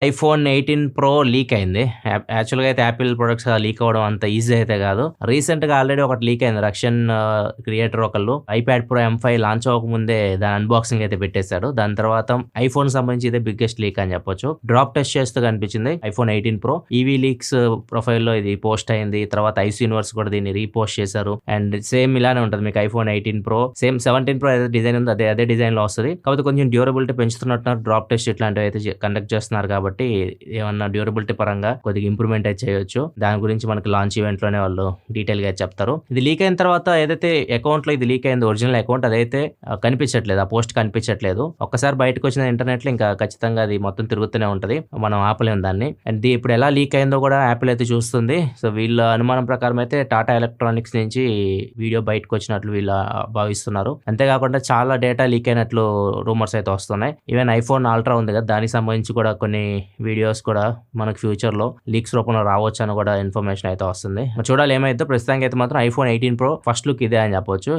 IPhone 18 pro leak అయింది. యాక్చువల్‌గా అయితే యాపిల్ ప్రొడక్ట్స్ లీక్ అవ్వడం అంత ఈజీ అయితే గాదు. రీసెంట్‌గా ఆల్రెడీ ఒకటి లీక్ అయింది. రష్యన్ క్రియేటర్ ఒకళ్ళు ఐప్యాడ్ ప్రో M5 లాంచ్ అవ్వకముందే దాని అన్బాక్సింగ్ అయితే పెట్టేసాడు. దాని తర్వాత ఐఫోన్ సంబంధించి ఇదే బిగ్గెస్ట్ లీక్ అని చెప్పొచ్చు. డ్రాప్ టెస్ట్ చేస్తూ కనిపించింది ఐఫోన్ 18 ప్రో. ఈవీ లీక్స్ ప్రొఫైల్‌లో ఇది పోస్ట్ అయింది. తర్వాత ఐసీ యూనివర్స్ కూడా దీన్ని రీపోస్ట్ చేశారు. అండ్ సేమ్ ఇలానే ఉంటది మీకు ఐఫోన్ 18 ప్రో. సేమ్ 17 ప్రో ఏదైతే డిజైన్ ఉందో అదే డిజైన్‌లో వస్తది. కాకపోతే కొంచెం డ్యూరబిలిటీ పెంచుతున్నట్టున్నారు. డ్రాప్ టెస్ట్ ఇట్లాంటివి అయితే కండక్ట్ చేస్తున్నారు కాబట్టి ఏమన్నా డ్యూరబిలిటీ పరంగా కొద్దిగా ఇంప్రూవ్‌మెంట్ అయితే చేయొచ్చు. దాని గురించి మనకి లాంచ్ ఈవెంట్ లోనే వాళ్ళు డీటెయిల్‌గా చెప్తారు. ఇది లీక్ అయిన తర్వాత ఏదైతే అకౌంట్‌లో ఇది లీక్ అయిందో ఒరిజినల్ అకౌంట్ అదైతే కనిపించట్లేదు. ఆ పోస్ట్ కనిపించట్లేదు. ఒక్కసారి బయటకు వచ్చిన ఇంటర్నెట్‌లో ఇంకా ఖచ్చితంగా అది మొత్తం తిరుగుతూనే ఉంటది. మనం ఆపలేం దాన్ని. అండ్ ఇప్పుడు ఎలా లీక్ అయిందో కూడా యాపిల్ అయితే చూస్తుంది. సో వీళ్ళ అనుమానం ప్రకారం అయితే టాటా ఎలక్ట్రానిక్స్ నుంచి వీడియో బయటకు వచ్చినట్లు వీళ్ళు భావిస్తున్నారు. అంతేకాకుండా చాలా డేటా లీక్ అయినట్లు రూమర్స్ అయితే వస్తున్నాయి. ఈవెన్ ఐఫోన్ అల్ట్రా ఉంది కదా దానికి సంబంధించి కూడా కొన్ని వీడియోస్ కూడా మనకు ఫ్యూచర్‌లో లీక్స్ రూపంలో రావచ్చు అని కూడా ఇన్ఫర్మేషన్ అయితే వస్తుంది. మరి చూడాలి ఏమైద్దో. ప్రస్తుతానికి అయితే మాత్రం ఐఫోన్ 18 ప్రో ఫస్ట్ లుక్ ఇదే అని చెప్పొచ్చు.